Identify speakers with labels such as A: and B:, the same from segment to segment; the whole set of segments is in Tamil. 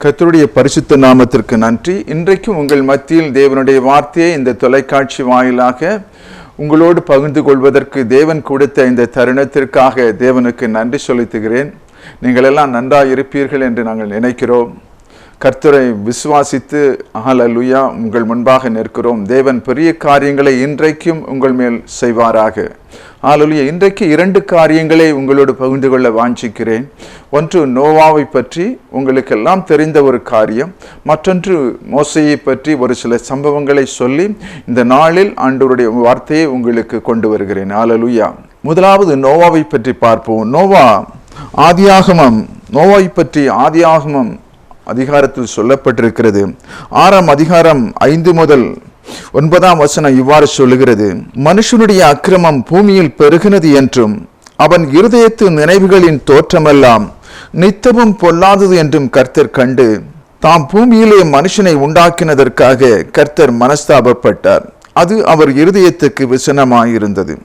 A: கர்த்தருடைய பரிசுத்த நாமத்திற்கு நன்றி. இன்றைக்கும் உங்கள் மத்தியில் தேவனுடைய வார்த்தையை இந்த தொலைக்காட்சி வாயிலாக உங்களோடு பகிர்ந்து கொள்வதற்கு தேவன் கொடுத்த இந்த தருணத்திற்காக தேவனுக்கு நன்றி செலுத்துகிறேன். நீங்கள் எல்லாம் நன்றாக இருப்பீர்கள் என்று நாங்கள் நினைக்கிறோம். கர்த்தரை விசுவாசித்து ஹல்லேலூயா உங்கள் முன்பாக நிற்கிறோம். தேவன் பெரிய காரியங்களை இன்றைக்கும் உங்கள் மேல் செய்வாராக. ஹல்லேலூயா. இன்றைக்கு 2 காரியங்களை உங்களோடு பகிர்ந்து கொள்ள வாஞ்சிக்கிறேன். ஒன்று நோவாவை பற்றி உங்களுக்கெல்லாம் தெரிந்த ஒரு காரியம், மற்றொன்று மோசேயை பற்றி ஒரு சில சம்பவங்களை சொல்லி இந்த நாளில் ஆண்டவருடைய வார்த்தையை உங்களுக்கு கொண்டு வருகிறேன். ஹல்லேலூயா. முதலாவது நோவாவை பற்றி பார்ப்போம். நோவாவை பற்றி ஆதியாகமம் அதிகாரத்தில் சொல்லப்பட்டிருக்கிறது. 6ஆம் அதிகாரம் 5 முதல் 9ஆம் வசனம் இவ்வாறு சொல்லுகிறது: மனுஷனுடைய அக்கிரமம் பூமியில் பெருகினது என்றும் அவன் இருதயத்து நினைவுகளின் தோற்றமெல்லாம் நித்தமும் பொல்லாதது என்றும் கர்த்தர் கண்டு தாம் பூமியிலே மனுஷனை உண்டாக்கினதற்காக கர்த்தர் மனஸ்தாபப்பட்டார். அது அவர் இருதயத்துக்கு விசனமாயிருந்தது.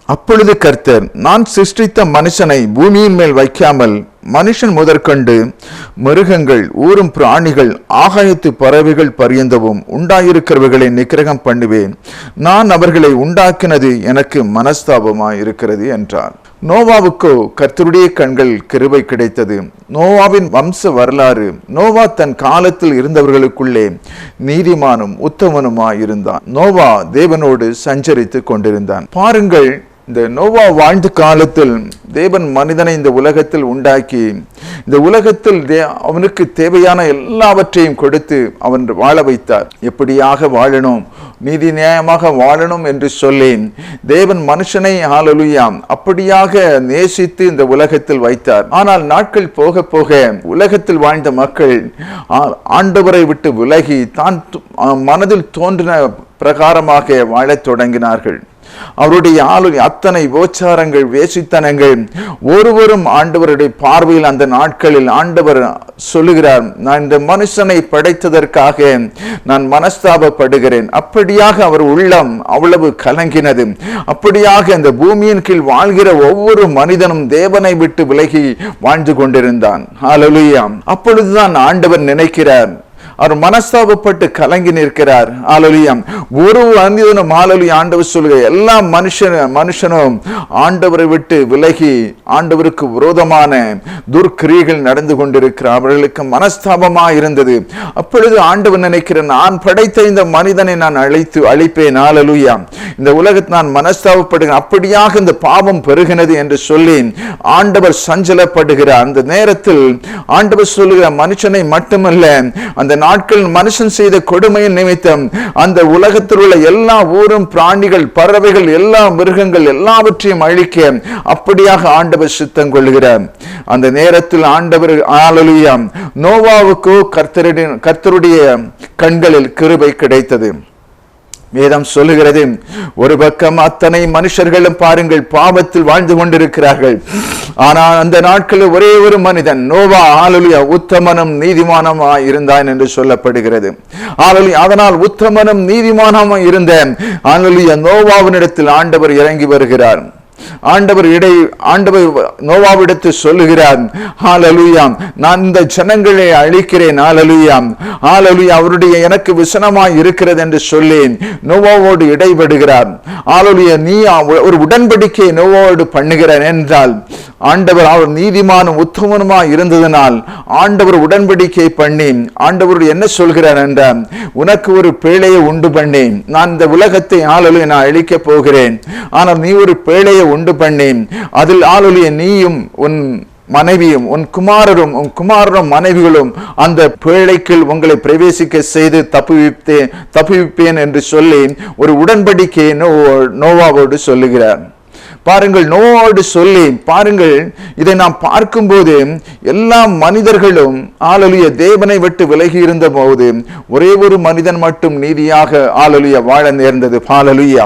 A: அப்பொழுது கர்த்தர், நான் சிருஷ்டித்த மனுஷனை பூமியின் மேல் வைக்காமல் மனுஷன் முதற்கொண்டு மிருகங்கள், ஊரும் பிராணிகள், ஆகாயத்து பறவைகள் பரியந்தவும் உண்டாயிருக்கிறவர்களை நிக்கிரகம் பண்ணுவேன். நான் அவர்களை உண்டாக்கினது எனக்கு மனஸ்தாபமாயிருக்கிறது என்றார். நோவாவுக்கோ கர்த்தருடைய கண்கள் கிருபை கிடைத்தது. நோவாவின் வம்ச வரலாறு: நோவா தன் காலத்தில் இருந்தவர்களுக்குள்ளே நீதிமானும் உத்தமனுமாயிருந்தான். நோவா தேவனோடு சஞ்சரித்து கொண்டிருந்தான். பாருங்கள், இந்த நோவா வாழ்ந்த காலத்தில் தேவன் மனிதனை இந்த உலகத்தில் உண்டாக்கி இந்த உலகத்தில் அவனுக்கு தேவையான எல்லாவற்றையும் கொடுத்து அவன் வாழ வைத்தார். எப்படியாக வாழணும், நீதி நியாயமாக வாழணும் என்று சொல்லி தேவன் மனுஷனை ஹல்லேலூயா அப்படியாக நேசித்து இந்த உலகத்தில் வைத்தார். ஆனால் நாட்கள் போக போக உலகத்தில் வாழ்ந்த மக்கள் ஆண்டவரை விட்டு விலகி தான் மனதில் தோன்றின பிரகாரமாக வாழத் தொடங்கினார்கள். அவருடைய அத்தனை உபச்சாரங்கள், வேசித்தனங்கள் ஒருவரும் ஆண்டவருடைய பார்வையில் அந்த நாட்களில் ஆண்டவர் சொல்லுகிறார், நான் இந்த மனுஷனை படைத்ததற்காக நான் மனஸ்தாபப்படுகிறேன். அப்படியாக அவர் உள்ளம் அவ்வளவு கலங்கினது. அப்படியாக அந்த பூமியின் கீழ் வாழ்கிற ஒவ்வொரு மனிதனும் தேவனை விட்டு விலகி வாழ்ந்து கொண்டிருந்தான். ஹல்லேலூயா. அப்பொழுதுதான் ஆண்டவர் நினைக்கிறார், அவர் மனஸ்தாபப்பட்டு கலங்கி நிற்கிறார். ஹல்லேலூயா. ஒரு மனிதனும் ஹல்லேலூயா ஆண்டவர் சொல்லுங்க, எல்லா மனுஷனும் ஆண்டவரை விட்டு விலகி ஆண்டவருக்கு விரோதமான துர்க்கிரியைகள் நடந்து கொண்டிருக்கிறார். அவர்களுக்கு மனஸ்தாபமாக இருந்தது. அப்பொழுது ஆண்டவர் நினைக்கிறார், நான் படைத்த இந்த மனிதனை நான் அழிப்பேன். ஹல்லேலூயா. இந்த உலகத்தை நான் மனஸ்தாபப்படுகிறேன். அப்படியாக இந்த பாவம் பெருகினது என்று சொல்லி ஆண்டவர் சஞ்சலப்படுகிறார். அந்த நேரத்தில் ஆண்டவர் சொல்லுகிறார், மனுஷனை மட்டுமல்ல, அந்த நாட்கள் மனுஷன் செய்த கொடுமையின் நிமித்தம் அந்த உலகத்தில் உள்ள எல்லா ஊரும் பிராணிகள், பறவைகள், எல்லா மிருகங்கள் எல்லாவற்றையும் அழிக்க அப்படியாக ஆண்டவர் சித்தம் கொள்கிறார். அந்த நேரத்தில் ஆண்டவர் ஹல்லேலூயா நோவாவுக்கு கர்த்தருடைய கண்களில் கிருபை கிடைத்தது. வேதம் சொல்லுகிறது, ஒரு பக்கம் அத்தனை மனுஷர்களும் பாருங்கள் பாவத்தில் வாழ்ந்து கொண்டிருக்கிறார்கள். ஆனால் அந்த நாட்களில் ஒரே ஒரு மனிதன் நோவா ஹல்லேலூயா உத்தமனும் நீதிமானமாய் இருந்தான் என்று சொல்லப்படுகிறது. ஹல்லேலூயா. அதனால் உத்தமனும் நீதிமானமாய் இருந்த ஹல்லேலூயா நோவாவினிடத்தில் ஆண்டவர் இறங்கி வருகிறார். ஆண்டவர் நோவாவிடத்தில் சொல்லுகிறார், ஹல்லேலூயா, நான் இந்த ஜனங்களை அழிக்கிறேன். ஹல்லேலூயா. ஹல்லேலூயா. அவருடைய எனக்கு விசனமாய் இருக்கிறது என்று சொல்லி நோவாவோடு இடைபடுகிறார். ஹல்லேலூயா. நீ ஒரு உடன்படிக்கை நோவாவோடு பண்ணுகிறார் என்றால் ஆண்டவர் அவர் நீதிமானும் உத்தமனுமாய் இருந்ததனால் ஆண்டவர் உடன்படிக்கை பண்ணி ஆண்டவர் என்ன சொல்கிறார் என்றால், உனக்கு ஒரு பேழையை உண்டு பண்ணி நான் இந்த உலகத்தை ஹல்லேலூயா நான் அழிக்க போகிறேன். ஆனால் நீ ஒரு பேழையை உண்டு பண்ணி அதில் ஹல்லேலூயா நீயும் உன் மனைவியும் உன் குமாரரும் மனைவிகளும் அந்த பேழைக்குள் உங்களை பிரவேசிக்க செய்து தப்புவிப்பேன் என்று சொல்லி ஒரு உடன்படிக்கையை நோவாவோடு சொல்லுகிறார். பாருங்கள், நோவோடு சொல்லி பாருங்கள், இதை நாம் பார்க்கும்போது எல்லா மனிதர்களும் ஹல்லேலூயா தேவனை விட்டு விலகி இருந்த போது ஒரே ஒரு மனிதன் மட்டும் நீதியாக ஹல்லேலூயா வாழ நேர்ந்தது. ஹல்லேலூயா.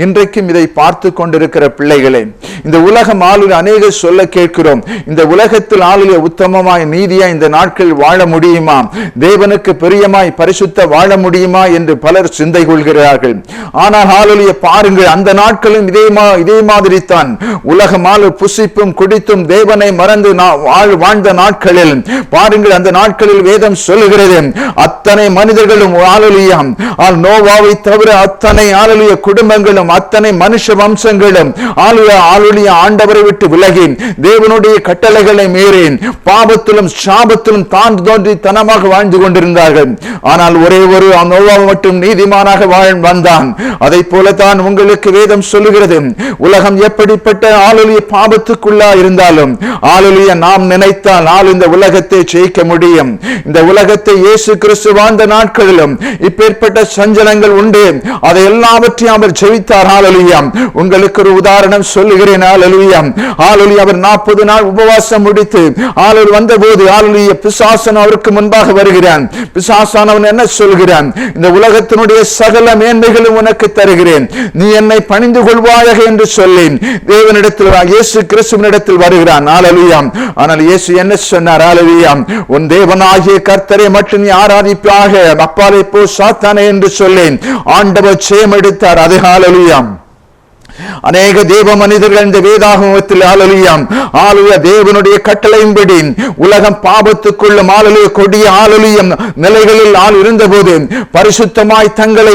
A: இன்றைக்கும் இதை பார்த்து கொண்டிருக்கிற பிள்ளைகளே, இந்த உலகம் ஹல்லேலூயா அநேக சொல்ல கேட்கிறோம், இந்த உலகத்தில் ஹல்லேலூயா உத்தமமாய் நீதியாய் இந்த நாட்கள் வாழ முடியுமா, தேவனுக்கு பிரியமாய் பரிசுத்த வாழ முடியுமா என்று பலர் சிந்தை கொள்கிறார்கள். ஆனால் ஹல்லேலூயா பாருங்கள், அந்த நாட்களும் இதே மாதிரி ஆரம்பித்தான். உலகமால் புசிப்பும் குடித்தும் தேவனை மறந்து வாழ்ந்த நாட்களில் பாருங்கள், அந்த நாட்களில் வேதம் சொல்லுகிறது அத்தனை மனிதர்களும் நோவாவை தவிர அத்தனை குடும்பங்களும் அத்தனை மனுஷ வம்சங்களும் ஆண்டவரை விட்டு விலகி தேவனுடைய கட்டளைகளை மீறேன் பாவத்திலும் சாபத்திலும் தான் தோன்றி தனமாக வாழ்ந்து கொண்டிருந்தார்கள். ஆனால் ஒரே ஒரு நோவா மட்டும் நீதிமானாக வந்தான். அதை போலத்தான் உங்களுக்கு வேதம் சொல்லுகிறது. உலகம் எப்படிப்பட்ட பாவத்துக்குள்ளா இருந்தாலும் நாம் நினைத்தால் இந்த உலகத்தை ஜெயிக்க முடியும். இந்த உலகத்தை இயேசு கிறிஸ்து வாழ்ந்த நாட்களிலும் இப்பேற்பட்ட சஞ்சலங்கள் உண்டு. அதை எல்லாவற்றையும் அவர் ஜெயித்தார். ஹல்லேலூயா. உங்களுக்கு ஒரு உதாரணம் சொல்லுகிறேன். ஹல்லேலூயா. அவர் 40 நாள் உபவாசம் முடித்து வந்தபோது பிசாசன் அவருக்கு முன்பாக வருகிறான். பிசாசானவன் என்ன சொல்கிறான்? இந்த உலகத்தினுடைய சகல மேன்மைகளும் உனக்கு தருகிறேன், நீ என்னை பணிந்து கொள்வாயாக என்று சொல்லி தேவனிடத்தில் இயேசு கிறிஸ்துவினிடத்தில் வருகிறான். ஹல்லேலூயா. ஆனால் இயேசு என்ன சொன்னார்? ஹல்லேலூயா. உன் தேவனாகிய கர்த்தரை மட்டும் நீ ஆராதிப்பாக, அப்பாலே போ சாத்தானே என்று சொல்லி ஆண்டவர் ஜெயம் எடுத்தார். அது ஹல்லேலூயா. அநேக தேவ மனிதர்கள் இந்த வேதாகமத்தில் தேவனுடைய கட்டளையின்படி உலகம் பாவத்துக்குள்ளும் கொடிய நிலைகளில் இருந்த போது பரிசுத்தமாய் தங்களை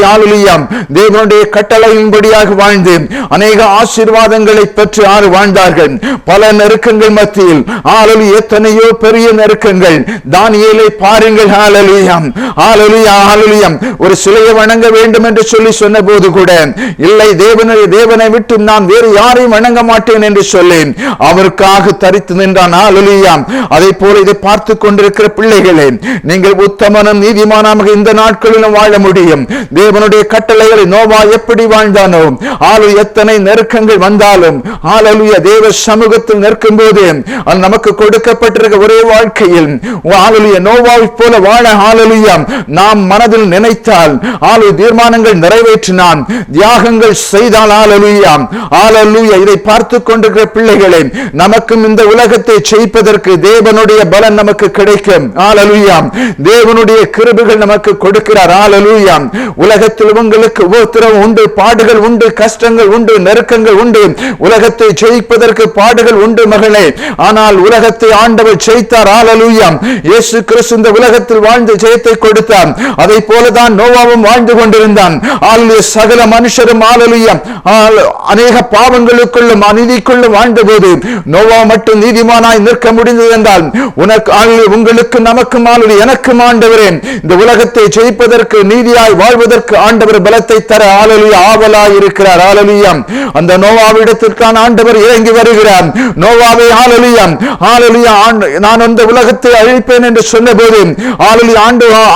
A: தேவனுடைய கட்டளையின்படியாக வாழ்ந்து அநேக ஆசீர்வாதங்களை பெற்று வாழ்ந்தார்கள். பல நெருக்கங்கள் மத்தியில் எத்தனையோ பெரிய நெருக்கங்கள். தானியேலை பாருங்கள். ஒரு சிலையை வணங்க வேண்டும் என்று சொல்லி சொன்ன போது கூட இல்லை, தேவனை விட்டு நான் வேறு யாரையும் வணங்க மாட்டேன் என்று சொல்லி அவருக்காக தரித்து நின்றான். ஹல்லேலூயா. அதை போல இதை பார்த்து கொண்டிருக்கிற பிள்ளைகளே, நீங்கள் உத்தமனும் நீதிமானாக இந்த நாட்களிலும் வாழ முடியும். தேவனுடைய கட்டளைகளை நோவா எப்படி வாழ்ந்தானோ, எத்தனை நெருக்கங்கள் வந்தாலும் தேவ சமூகத்தில் நிற்கும் போது நமக்கு கொடுக்கப்பட்டிருக்க ஒரே வாழ்க்கையில் நோவாவை போல வாழ நாம் மனதில் நினைத்தால் தீர்மானங்கள் நிறைவேற்றினான், தியாகங்கள் செய்தால் இதை பார்த்து கொண்டிருக்கிற பிள்ளைகளே, நமக்கும் இந்த உலகத்தை ஜெயிப்பதற்கு தேவனுடைய பலன் நமக்கு கிடைக்கும். தேவனுடைய கிருபைகள் நமக்கு கொடுக்கிறார். உலகத்தில் உங்களுக்கு உபத்திரவம் உண்டு, பாடுகள் உண்டு, கஷ்டங்கள் உண்டு, நெருக்கங்கள் உண்டு. உலகத்தை ஜெயிப்பதற்கு பாடுகள் உண்டு மகளே. ஆனால் உலகத்தை ஆண்டவர் ஜெயித்தார். இயேசு கிறிஸ்து இந்த உலகத்தில் வாழ்ந்து ஜெயத்தை கொடுத்தார். அதை போலதான் நோவாவும் வாழ்ந்து கொண்டிருந்தான். சகல மனுஷரும் அநேக பாவங்களுக்குள்ளும் அநீதிக்குள்ளும் வாழ்ந்த போது நோவா மட்டும் நீதிமானாய் நிற்க முடிந்தது என்றால் உங்களுக்கு நமக்கும் எனக்கும் ஆண்டவரே இந்த உலகத்தை ஜெயிப்பதற்கு நீதியாய் வாழ்வதற்கு ஆண்டவர் பலத்தை தர ஆவலாய் இருக்கிறார். அந்த நோவாவிடத்திற்கான ஆண்டவர் இறங்கி வருகிறார். நோவாவே நான் அந்த உலகத்தை அழிப்பேன் என்று சொன்ன போது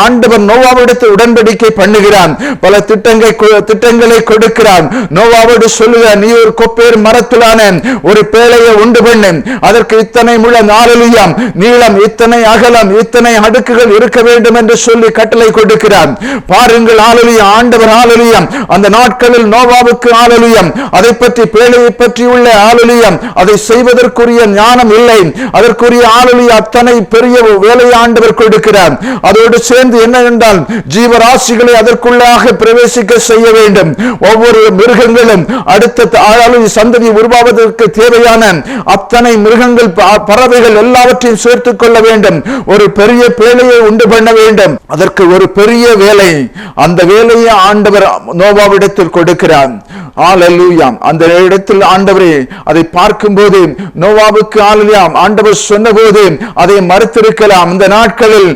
A: ஆண்டவர் நோவாவிடத்தில் உடன்படிக்கை பண்ணுகிறான். பல திட்டங்களை கொடுக்கிறான். நோவாவோடு சொல்லுகிறார், நீ ஒரு கொப்பேர் மரத்திலான ஒரு பேழையை உண்டு பண்ணு, அதற்கு இத்தனை முழம் நீளம், இத்தனை அகலம், இத்தனை அடுக்குகள் இருக்க வேண்டும் என்று சொல்லி கட்டளை கொடுக்கிறார். பாருங்கள் ஆண்டவர் அந்த நாட்களில் நோவாவுக்கு அதை பற்றி பேழையை பற்றி உள்ள அதை செய்வதற்குரிய ஞானம் இல்லை. அதற்குரிய அத்தனை பெரிய வேலையை ஆண்டவர் கொடுக்கிறார். அதோடு சேர்ந்து என்னவென்றால் ஜீவராசிகளை அதற்குள்ளாக பிரவேசிக்க செய்ய வேண்டும். ஒவ்வொரு மிருகங்களும் அடுத்த சந்ததி உருவாவதற்கு தேவையான அத்தனை மிருகங்கள், பறவைகள் எல்லாவற்றையும் சேர்த்துக் கொள்ள வேண்டும். ஒரு பெரிய பேழையை உண்டு பண்ண வேண்டும். அதற்கு ஒரு பெரிய வேலை, அந்த வேலையை ஆண்டவர் நோவாவிடத்தில் கொடுக்கிறார். அந்த இடத்தில் ஆண்டவரே அதை பார்க்கும் போது நோவாவுக்கு ஆண்டவர் சொன்ன போது அதை மறுத்திருக்கலாம். இந்த நாட்களில்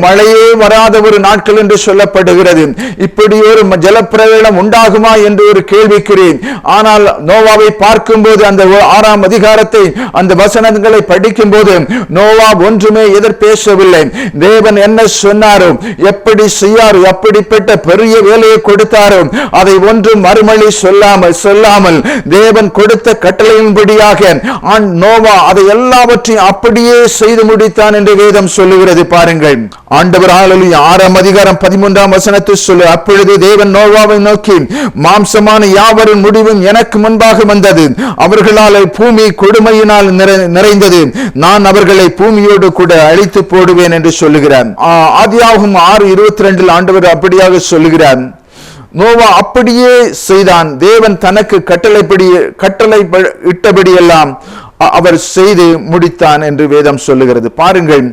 A: மழையே வராத ஒரு நாட்கள் என்று சொல்லப்படுகிறது. இப்படி ஒரு ஜலப்பிரளயம் உண்டாகுமா என்று ஒரு கேள்விக்கிறேன். ஆனால் நோவாவை பார்க்கும் போது அந்த 6ஆம் அதிகாரத்தை அந்த வசனங்களை படிக்கும் போது நோவா ஒன்றுமே எதிர் பேசவில்லை. தேவன் என்ன சொன்னாரோ, எப்படி செய்யாரோ, அப்படிப்பட்ட பெரிய வேலையை கொடுத்தாரோ அதை ஒன்றும் மறுமொழி சொல்லாமல் தேவன் கொடுத்த கட்டளையின்படியாக நோவா அதை எல்லாவற்றையும் அப்படியே செய்து முடித்தான் என்று வேதம் சொல்லுகிறது. பாருங்கள், ஆண்டவர் 6ஆம் அதிகாரம் 13ஆம் வசனத்தில் சொல்லு, அப்பொழுது தேவன் நோவாவை நோக்கி, மாம்சமான யாவரின் முடிவும் எனக்கு முன்பாக வந்தது, அவர்களால் பூமி கொடுமையினால் நிறைந்தது, நான் அவர்களை பூமியோடு கூட அழித்து போடுவேன் என்று சொல்லுகிறார். ஆதியாகமம் 6:22 ஆண்டவர் அப்படியாக சொல்லுகிறார். நோவா அப்படியே செய்தான். தேவன் தனக்கு கட்டளை இட்டபடியெல்லாம் அவர் செய்து முடித்தான் என்று வேதம் சொல்லுகிறது. பாருங்கள்,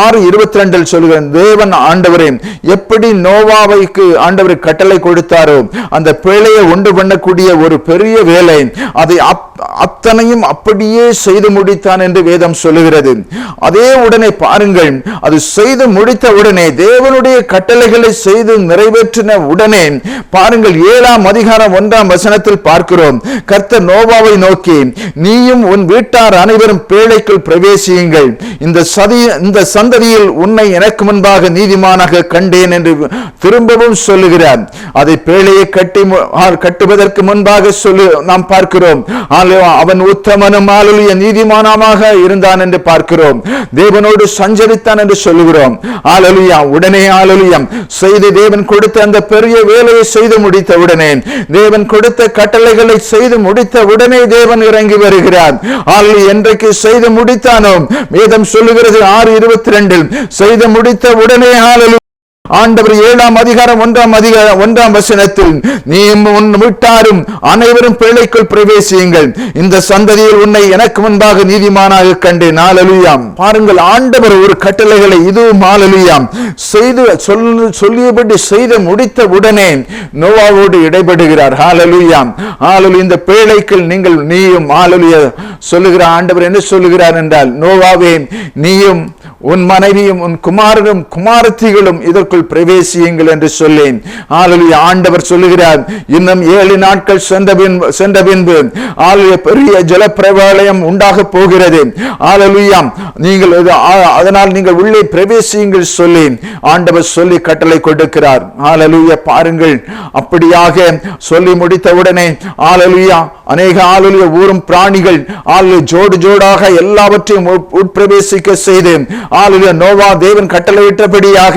A: 6:22 சொல்லுகிறது, தேவன் ஆண்டவரே எப்படி நோவாவைக்கு ஆண்டவர் கட்டளை கொடுத்தாரோ அந்த பேழையை உண்டு பண்ணக்கூடிய ஒரு பெரிய வேலை அதை அத்தனையும் அப்படியே செய்து முடித்தான் என்று வேதம் சொல்லுகிறது. அதே உடனே பாருங்கள், அது செய்து முடித்த உடனே தேவனுடைய கட்டளைகளை செய்து நிறைவேற்றின உடனே பாருங்கள், 7ஆம் அதிகாரம் 1ஆம் வசனத்தில் பார்க்கிறோம், கர்த்தர் நோவாவை நோக்கி, நீயும் உன் வீட்டார் அனைவரும் பேழைக்குள் பிரவேசியுங்கள், இந்த சந்ததியில் உன்னை எனக்கு முன்பாக நீதிமானாக கண்டேன் என்று திரும்பவும் சொல்லுகிறார். அதை பேழையை கட்டுவதற்கு முன்பாக நாம் பார்க்கிறோம், அவன் உத்தமனும் நீதிமானமாக இருந்தான் என்று பார்க்கிறோம். தேவனோடு சஞ்சரித்தான் என்று சொல்லுகிறோம். உடனே செய்து தேவன் கொடுத்த அந்த பெரிய வேலையை செய்து முடித்த உடனே, தேவன் கொடுத்த கட்டளைகளை செய்து முடித்த உடனே தேவன் இறங்கி வருகிறார். என்றைக்கு செய்து முடித்தானோ வேதம் சொல்லுகிறது 6:22 செய்து முடித்த உடனே ஆண்டவர் 7ஆம் அதிகாரம் 1ஆம் வசனத்தில், நீ உன் வீட்டாரும் அனைவரும் பேழைக்குள் பிரவேசியுங்கள், இந்த சந்ததியில் உன்னை எனக்கு முன்பாக நீதிமானாக கண்டேன். ஹல்லேலூயா. பாருங்கள், ஆண்டவர் ஒரு கட்டளைகளை இதுவும் ஹல்லேலூயா செய்து சொல்லியபடி செய்து முடித்த உடனே நோவாவோடு இடைபடுகிறார். ஹல்லேலூயா. இந்த பேழைக்குள் நீயும் ஹல்லேலூயா சொல்லுகிற ஆண்டவர் என்ன சொல்லுகிறார் என்றால், நோவாவே நீயும் உன் மனைவியும் உன் குமாரனும் குமாரத்திகளும் இதற்குள் பிரவேசியுங்கள் என்று சொல்லேன். ஆண்டவர் சொல்லுகிறார், இன்னும் 7 நாட்கள் சென்ற பின்பு பெரிய ஜலப்பிரளயம் உண்டாக போகிறது. நீங்கள் அதனால் நீங்கள் உள்ளே பிரவேசியுங்கள் சொல்லி ஆண்டவர் சொல்லி கட்டளை கொடுக்கிறார். பாருங்கள், அப்படியாக சொல்லி முடித்தவுடனே அநேக ஊரும் பிராணிகள் ஜோடு ஜோடாக எல்லாவற்றையும் உட்பிரவேசிக்க செய்து நோவா தேவன் கட்டளையிட்டபடியாக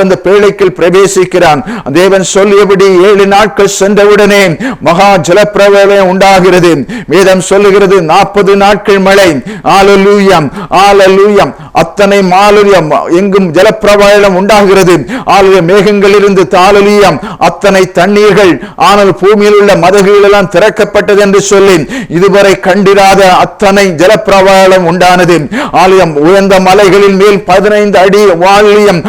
A: அந்த பேழைக்குள் பிரவேசிக்கிறான். தேவன் சொல்லியபடி 7 நாட்கள் சென்றவுடனே மகா ஜலப்பிரளயம் உண்டாகிறது. வேதம் சொல்லுகிறது 40 நாட்கள் மழை. அத்தனை எங்கும் ஜலப்பிரளயம் உண்டாகிறது. மேகங்கள் இருந்து அத்தனை தண்ணீர்கள் ஆனால் பூமியில் உள்ள மதகுகள் எல்லாம் திறக்கப்பட்டது என்று சொல்லி இதுவரை கண்டிராத அத்தனை ஜலப்பிரளயம் உண்டானது. உயர்ந்த மலைகளின் மேல் 15 அடி வாலியம்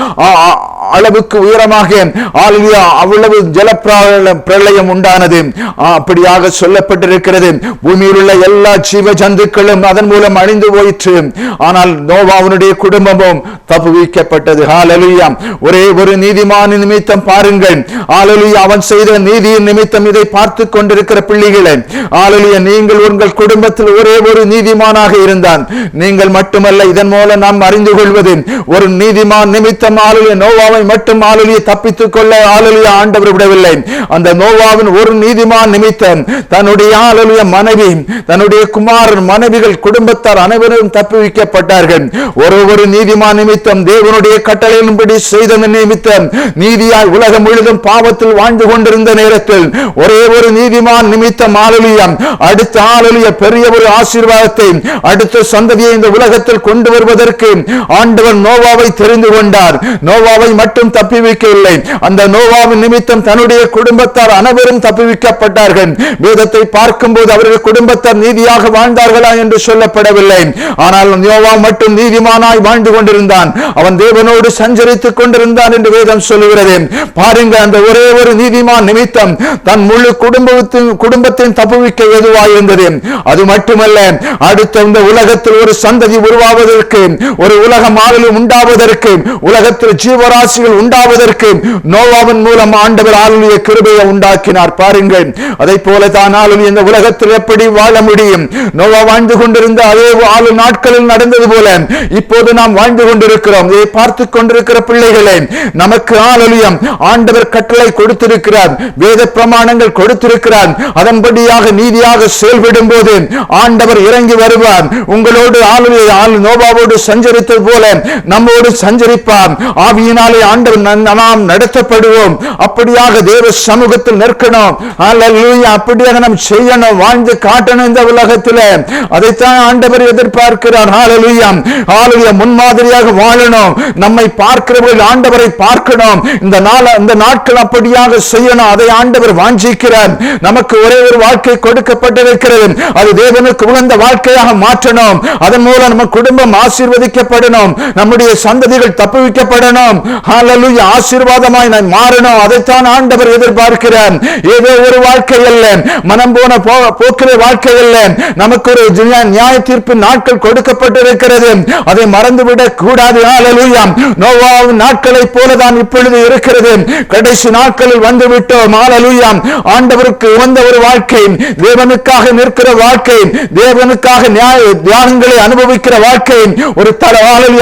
A: அளவுக்கு உயரமாக அவ்வளவு ஜலப்பிரளயம் உண்டானது. அப்படியாக சொல்லப்பட்டிருக்கிறது. பூமியில் உள்ள எல்லா ஜீவ ஜந்துக்களும் அதன் மூலம் அழிந்து போயிற்று. ஆனால் நோவாவுடைய குடும்பமும் தப்புவிக்கப்பட்டது. ஹல்லேலூயா. ஒரே ஒரு நீதிமான் நிமித்தம் பாருங்கள், அவன் செய்த நீதியின் நிமித்தம் இதை பார்த்து கொண்டிருக்கிற பிள்ளைகளை, நீங்கள் உங்கள் குடும்பத்தில் ஒரே ஒரு நீதிமானாக இருந்தான். நீங்கள் மட்டுமல்ல, இதன் மூலம் நாம் அறிந்து கொள்வது, ஒரு நீதிமான் நிமித்தம் நோவாவை மட்டும் தப்பித்துக் கொள்ள ஆண்டவர் விடவில்லை. அந்த நோவாவின் ஒரு நீதிமான் நிமித்தம் தன்னுடைய மனைவி, தன்னுடைய குமாரன், மனைவிகள், குடும்பத்தார் அனைவரும் தப்புவிக்கப்பட்டார்கள். ஒரு நீதிமான் நிமித்தம், தேவனுடைய கட்டளையின்படி செய்த நிமித்தம் நீதியாய் உலகம் முழுதும் பாவத்தில் வாழ்ந்து கொண்டிருந்த நேரத்தில் ஒரே ஒரு நீதிமான் நிமித்தம் அடுத்த பெரிய ஒரு ஆசீர்வாதத்தை, அடுத்த சந்ததியை இந்த உலகத்தில் கொண்டு வருவதற்கு ஆண்டவர் நோவாவை தெரிந்து கொண்டார். நோவாவை மட்டும் தப்பிவிக்கவில்லை, அந்த நோவாவின் நிமித்தம் தன்னுடைய குடும்பத்தார் அனைவரும் தப்பிவிக்கப்பட்டார்கள். வேதத்தை பார்க்கும்போது அவர்கள் குடும்பத்தார் நீதியாக வாழ்ந்தார்களா என்று சொல்லப்படவில்லை. ஆனால் நோவா மட்டும் நீதிமானாய் வாழ்ந்து கொண்டிருந்தான். அவன் தேவனோடு சஞ்சரித்துக் கொண்டிருந்தான் என்று வேதம் சொல்லுகிறது. பாருங்க, அந்த ஒரே ஒரு நீதிமான் நிமித்தம் தன் முழு குடும்பத்தையும் தப்புவிக்க ஏதுவாயிருந்தது. அது மட்டுமல்ல, அடுத்த இந்த உலகத்தில் ஒரு சந்ததி உருவாவதற்கு, ஒரு உலகம் உண்டாவதற்கு, உலகத்தில் ஜீவராசிகள் உண்டாவதற்கு நோவாவின் மூலம் ஆண்டவர் கிருபையை உண்டாக்கினார். பாருங்கள், அதை போல தான் இந்த உலகத்தில் எப்படி வாழ முடியும்? நோவா வாழ்ந்து கொண்டிருந்த அதே 4 நாட்களில் நடந்தது போல இப்போது நாம் வாழ்ந்து கொண்டிருக்கிறோம். இதை பார்த்து கொண்டிருக்கிற பிள்ளைகளே, நமக்கு ஆண்டவர் கட்டளை கொடுத்திருக்கிறார், வேத பிரமாணங்கள் கொடுத்திருக்கிறார். அதன்படியாக நீதியாக செயல்படும் போது ஆண்டவர் இறங்கி வருவார். உங்களோடு நோவாவோடு சஞ்சரித்தது போல நம்மோடு சஞ்சரிப்பார். ஆவியினாலே ஆண்டவர் நாம் நடத்தப்படுவோம். அப்படியாக தேவ சமூகத்தில் நிற்கணும். ஹல்லேலூயா. அப்படியாக நாம் செய்யணும், வாழ்ந்து காட்டணும் இந்த உலகத்தில். அதைத்தான் ஆண்டவர் எதிர்பார்க்கிறார். ஹல்லேலூயா. ஹல்லேலூயா. முன்மாதிரியாக வாழணும். நம்மை பார்க்கிறவர்கள் ஆண்டவரை பார்க்கணும். இந்த நாட்கள் அப்படியாக செய்யணும். அதை ஆண்டவர் வாஞ்சிக்கிறார். நமக்கு ஒரே ஒரு வாழ்க்கை கொடுக்கப்பட்டிருக்கிறது. அது தேவனுக்கு உகந்த வாழ்க்கையாக மாற்றணும். அதன் மூலம் நம்ம குடும்பம் ஆசீர்வதிக்கப்படணும். நம்முடைய சந்ததிகள் தப்புவிக்கப்படணும். ஹல்லேலூயா. ஆசீர்வாதமாய் நாம் மாறணும். அதைத்தான் ஆண்டவர் எதிர்பார்க்கிறார். ஏதோ ஒரு வாழ்க்கை அல்ல, மனம் போன போக்கிற வாழ்க்கை அல்ல. நமக்கு ஒரு நியாய தீர்ப்பு நாட்கள் கொடுக்கப்பட்டிருக்கிறது. அதை மறந்துவிடக் கூடாது. ஹல்லேலூயா. நோவாவின் நாட்களை போலதான் இப்பொழுது இருக்கிறது. கடைசி நாட்களில் வந்து விட்டோம். ஹல்லேலூயா. ஆண்டவருக்கு உகந்த ஒரு வாழ்க்கை, தேவனுக்காக நிற்கிற வாழ்க்கை, தேவனுக்காக தியாகங்களை அனுபவிக்கிற வாழ்க்கை, ஒரு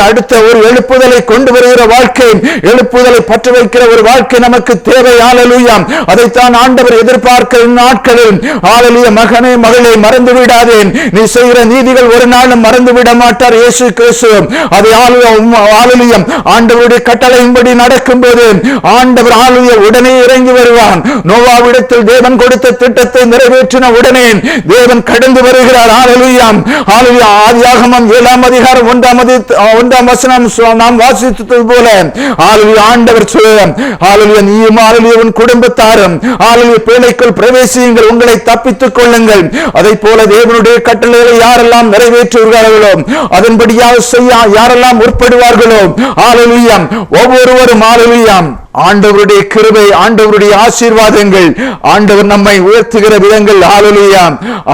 A: அடுத்த ஒரு எழுப்புதலை கொண்டு வருகிற வாழ்க்கை, எழுப்புதலை பற்ற வைக்கிற ஒரு வாழ்க்கை நமக்கு தேவை. ஹல்லேலூயா. அதைத்தான் ஆண்டவர் எதிர்பார்க்கிற நாட்களில். ஹல்லேலூயா. மகனே மகளே, மறந்து விடாதே. நீ செய்கிற நீதிகள் ஒரு நாளும் மறந்து விட மாட்டார் இயேசு கிறிஸ்து. அதை ஹல்லேலூயா ஆண்டவருடைய கட்டளையின்படி நடக்கும்போது ஆண்டவர் ஹல்லேலூயா உடனே இறங்கி வருவான். நோவாவிடத்தில் தேவன் கொடுத்த திட்டத்தை நிறைவேற்றின உடனே தேவன் கடந்து வருகிறார். ஹல்லேலூயா. ஹல்லேலூயா. ஆதியாகமம் 7ஆம் அதிகாரம் 1ஆம் வசனம் நாம் வாசித்தது போல ஹல்லேலூயா ஆண்டவர் சொல்றார். ஹல்லேலூயா. நீயும் ஹல்லேலூயா உன் குடும்பத்தாரும் ஹல்லேலூயா பேழைக்குள் பிரவேசியுங்கள், உங்களை தப்பித்துக் கொள்ளுங்கள். அதைப் போல தேவனுடைய கட்டளைகளை யாரெல்லாம் நிறைவேற்றுகிறார்களோ, அதன்படியாக செய்ய யாரெல்லாம் முற்படுவார்களோ, ஹல்லேலூயா ஒவ்வொருவரும் ஹல்லேலூயா ஆண்டவருடைய கிருபை, ஆண்டவருடைய ஆசீர்வாதங்கள், ஆண்டவர் நம்மை உயர்த்துகிற விதங்கள் ஹல்லேலூயா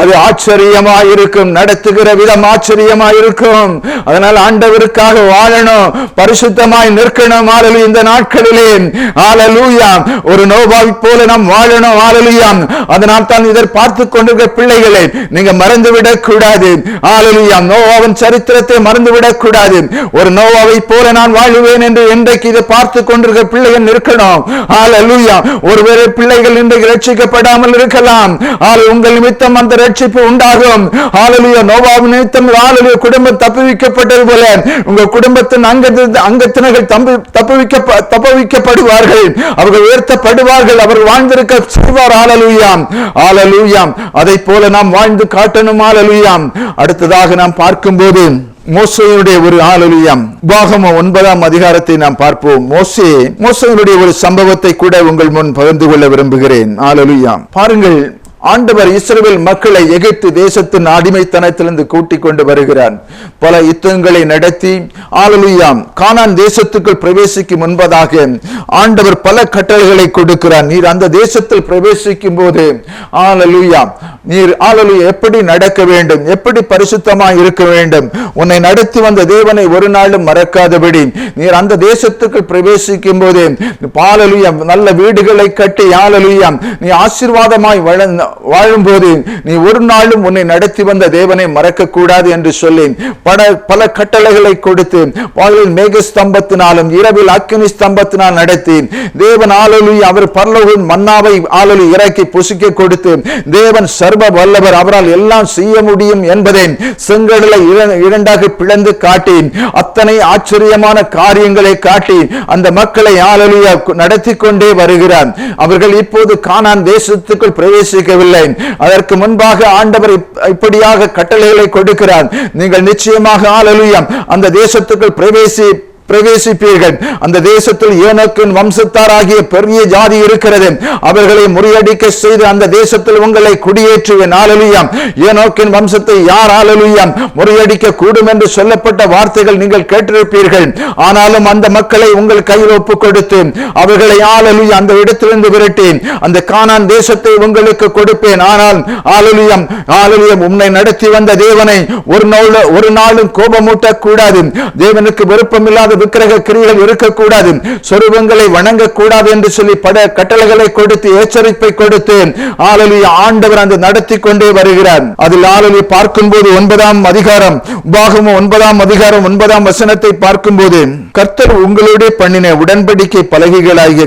A: அது ஆச்சரியமாய் இருக்கும். நடத்துகிற விதம் ஆச்சரியமாய் இருக்கும். அதனால் ஆண்டவருக்காக வாழணும், பரிசுத்தமாய் நிற்கணும். ஹல்லேலூயா. இந்த நாட்களிலே ஹல்லேலூயா ஒரு நோவாவை போல நாம் வாழணும். ஹல்லேலூயா. அதனால் தான் இதை பார்த்து கொண்டிருக்கிற பிள்ளைகளை நீங்க மறந்துவிடக் கூடாது. ஹல்லேலூயா. நோவாவின் சரித்திரத்தை மறந்துவிடக் கூடாது. ஒரு நோவாவை போல நான் வாழுவேன் என்று இன்றைக்கு இதை பார்த்து கொண்டிருக்கிற பிள்ளைகள் இருக்கணும். ஹல்லேலூயா. ஒருவேளை பிள்ளைகள் இன்றைக்கு ரட்சிக்கப்படாமல் இருக்கலாம். உங்கள் நிமித்தம் அந்த ரட்சிப்பு உண்டாகும். ஹல்லேலூயா. நோவாவின் நிமித்தம் ஹல்லேலூயா குடும்பம் தப்புவிக்கப்பட்டது போல உங்க குடும்பத்தின் அங்கத்தினர்கள் தப்புவிக்கப்படுவார்கள். அவர்கள் உயர்த்தப்படுவார்கள். அவர்கள் வாழ்ந்திருக்க செய்வார். ஹல்லேலூயா. ஹல்லேலூயா. அதைப் போல நாம் வாழ்ந்து காட்டணும். ஹல்லேலூயா. அடுத்ததாக நாம் பார்க்கும்போது மோசேயுடைய ஒரு ஹல்லேலூயா உபாகமம் 9ஆம் அதிகாரத்தை நாம் பார்ப்போம். மோசேயுடைய ஒரு சம்பவத்தை கூட உங்கள் முன் பகிர்ந்து கொள்ள விரும்புகிறேன். ஹல்லேலூயா. பாருங்கள், ஆண்டவர் இஸ்ரவேல் மக்களை எகிப்து தேசத்தின் அடிமைத்தனத்திலிருந்து கூட்டிக் கொண்டு வருகிறார். பல யுத்தங்களை நடத்தி ஹல்லேலூயா கானான் தேசத்துக்குள் பிரவேசிக்கும் முன்பதாக ஆண்டவர் பல கட்டளைகளை கொடுக்கிறார். நீர் அந்த தேசத்தில் பிரவேசிக்கும் போது ஹல்லேலூயா நீர் ஹல்லேலூயா எப்படி நடக்க வேண்டும், எப்படி பரிசுத்தமாய் இருக்க வேண்டும், உன்னை நடத்தி வந்த தேவனை ஒரு நாளும் மறக்காதபடி நீர் அந்த தேசத்துக்குள் பிரவேசிக்கும் போது ஹல்லேலூயா நல்ல வீடுகளை கட்டி ஹல்லேலூயா நீ ஆசீர்வாதமாய் வாழும்போது நீ ஒரு நாளும் உன்னை நடத்தி வந்த தேவனை மறக்க கூடாது என்று சொல்லி பல கட்டளைகளை கொடுத்து பகலில் மேக ஸ்தம்பத்தினாலும் இரவில் அக்கினி ஸ்தம்பத்தினால் நடத்தி தேவன் ஹல்லேலூயா அவர் பரலோகம் மன்னாவை ஹல்லேலூயா இறக்கி புசிக்க கொடுத்து தேவன் சர்வ வல்லவர், அவரால் எல்லாம் செய்ய முடியும் என்பதை செங்கடலை இரண்டாக பிளந்து காட்டி அத்தனை ஆச்சரியமான காரியங்களை காட்டி அந்த மக்களை ஹல்லேலூயா நடத்தி கொண்டே வருகிறார். அவர்கள் இப்போது கானான் தேசத்துக்குள் பிரவேசிக்க அதற்கு முன்பாக ஆண்டவர் இப்படியாக கட்டளைகளை கொடுக்கிறார். நீங்கள் நிச்சயமாக ஹல்லேலூயா அந்த தேசத்துக்குள் பிரவேசிப்பீர்கள். அந்த தேசத்தில் ஏனோக்கின் வம்சத்தாராகிய பெரிய ஜாதி இருக்கிறது. அவர்களை முறியடிக்க செய்து அந்த தேசத்தில் உங்களை குடியேற்றுவேன். ஹல்லேலூயா. ஏனோக்கின் வம்சத்தை யார் ஹல்லேலூயா முறியடிக்க கூடும் என்று சொல்லப்பட்ட வார்த்தைகள் நீங்கள் கேட்டிருப்பீர்கள். ஆனாலும் அந்த மக்களை உங்கள் கையில் ஒப்புக் கொடுத்து அவர்களை ஹல்லேலூயா அந்த இடத்திலிருந்து விரட்டி அந்த கானான் தேசத்தை உங்களுக்கு கொடுப்பேன். ஆனால் ஹல்லேலூயா ஹல்லேலூயா உன்னை நடத்தி வந்த தேவனை ஒரு நாளும் கோபமூட்டக் கூடாது. தேவனுக்கு விருப்பமில்லாத விக்கிரக கிரியைகள் இருக்கக்கூடாது, சொரூபங்களை வணங்கக்கூடாது என்று சொல்லி பல கட்டளைகளை கொடுத்து எச்சரிப்பை கொடுத்து ஹல்லேலூயா ஆண்டவர் அந்த நடத்தி கொண்டே வருகிறார். அதில் ஹல்லேலூயா பார்க்கும்போது 9ஆம் அதிகாரம் உபாகமம் 9ஆம் அதிகாரம் 9ஆம் வசனத்தை பார்க்கும்போது கர்த்தர் உங்களுடைய பண்ணின உடன்படிக்கை பலகைகளாகிய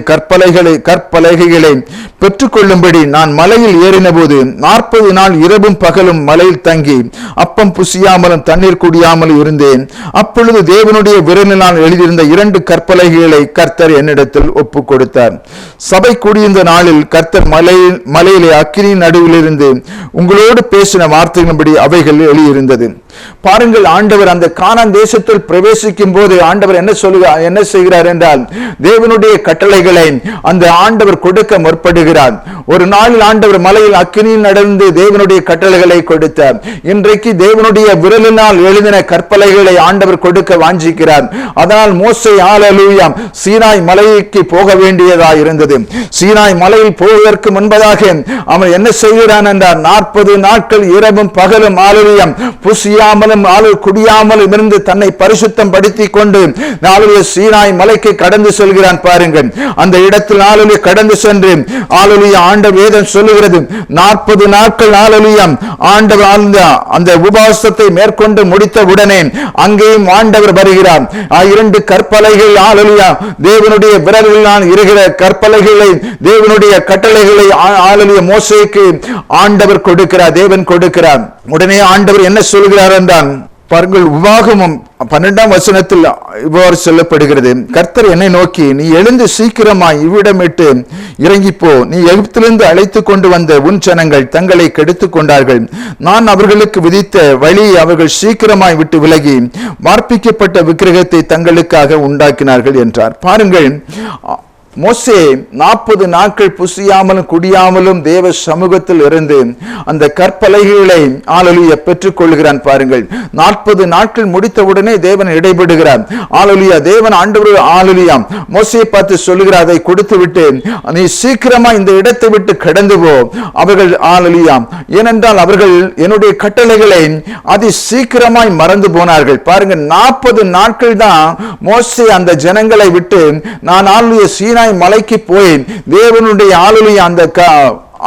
A: கற்பலகைகளை பெற்றுக்கொள்ளும்படி நான் மலையில் ஏறின போது 40 நாள் இரவும் பகலும் மலையில் தங்கி அப்பம் புசியாமலும் தண்ணீர் குடியாமலும் இருந்தேன். அப்பொழுது தேவனுடைய விரலினால் எழுதியிருந்த 2 கற்பலகைகளை கர்த்தர் என்னிடத்தில் ஒப்பு கொடுத்தார். சபை கூடியிருந்த நாளில் கர்த்தர் மலையிலே அக்கினியின் நடுவில் இருந்து உங்களோடு பேசின வார்த்தைகளின்படி அவைகள் எழுதியிருந்தது. பாருங்கள், ஆண்டவர் அந்த கானான் தேசத்தில் பிரவேசிக்கும் போது ஆண்டவர் என்ன செய்கிறார் என்றால், தேவனுடைய கட்டளைகளை அந்த ஆண்டவர் கொடுக்க முற்படுகிறார். ஒரு நாளில் ஆண்டவர் மலையில் அக்கினியில் நடந்து தேவனுடைய கட்டளைகளை கொடுத்தார். இன்றைக்கு தேவனுடைய விரலினால் எழுதின கற்பலைகளை ஆண்டவர் கொடுக்க வாஞ்சிக்கிறார். அதனால் மோசே ஹல்லேலூயா சீனாய் மலைக்கு போக வேண்டியதா இருந்தது. சீனாய் மலையில் போவதற்கு முன்பதாக அவன் என்ன செய்கிறான் என்றால், 40 நாட்கள் இரவும் பகலும் ஹல்லேலூயா புசியாமலும் குடியாமலும் இருந்து தன்னை பரிசுத்தம் படுத்திக் கொண்டு சீனாய் மலைக்கு கடந்து செல்கிறான். பாருங்கள், அந்த இடத்தில் ஹல்லேலூயா கடந்து சென்று ஹல்லேலூயா ஆண்டவர் வேதம் சொல்லுகிறது 40 நாட்கள் ஹல்லேலூயா ஆண்டவர் அந்த உபவாசத்தை மேற்கொண்டு முடித்த உடனே அங்கேயும் ஆண்டவர் வருகிறார். 2 கற்பலைகள் ஹல்லேலூயா தேவனுடைய விரல்களால் இருக்கிற கற்பலைகளை தேவனுடைய கட்டளைகளை ஹல்லேலூயா மோசேக்கு ஆண்டவர் கொடுக்கிறார், தேவன் கொடுக்கிறார். உடனே ஆண்டவர் என்ன சொல்கிறார் என்றால், பாருங்கள், உபாகமம் 12ஆம் வசனத்தில் இவ்வாறு சொல்லப்படுகிறது, கர்த்தர் என்னை நோக்கி, நீ எழுந்து சீக்கிரமாய் இவ்விடம் விட்டு இறங்கிப்போ, நீ எகிப்திலிருந்து அழைத்து கொண்டு வந்த உன் ஜனங்கள் தங்களை கெடுத்துக் கொண்டார்கள். நான் அவர்களுக்கு விதித்த வழியை அவர்கள் சீக்கிரமாய் விட்டு விலகி வார்ப்பிக்கப்பட்ட விக்கிரகத்தை தங்களுக்காக உண்டாக்கினார்கள் என்றார். பாருங்கள், மோசே 40 நாட்கள் புசியாமலும் குடியாமலும் தேவ சமூகத்தில் இருந்து அந்த கற்பலைகளை ஹல்லேலூயா பெற்றுக் கொள்கிறான். பாருங்கள், 40 நாட்கள் முடித்தவுடனே தேவன் இடைபடுகிறார். ஹல்லேலூயா தேவன் ஆண்டவர் ஹல்லேலூயா மோசேயை பார்த்து சொல்லுகிறார், அதை கொடுத்து விட்டு நீ சீக்கிரமா இந்த இடத்தை விட்டு கடந்து போ. அவர்கள் ஹல்லேலூயா ஏனென்றால் அவர்கள் என்னுடைய கட்டளைகளை அதி சீக்கிரமாய் மறந்து போனார்கள். பாருங்கள், 40 நாட்கள் தான் மோசே அந்த ஜனங்களை விட்டு நான் ஹல்லேலூயா சீனாய் மலைக்கு போய் தேவனுடைய ஹல்லேலூயா அந்த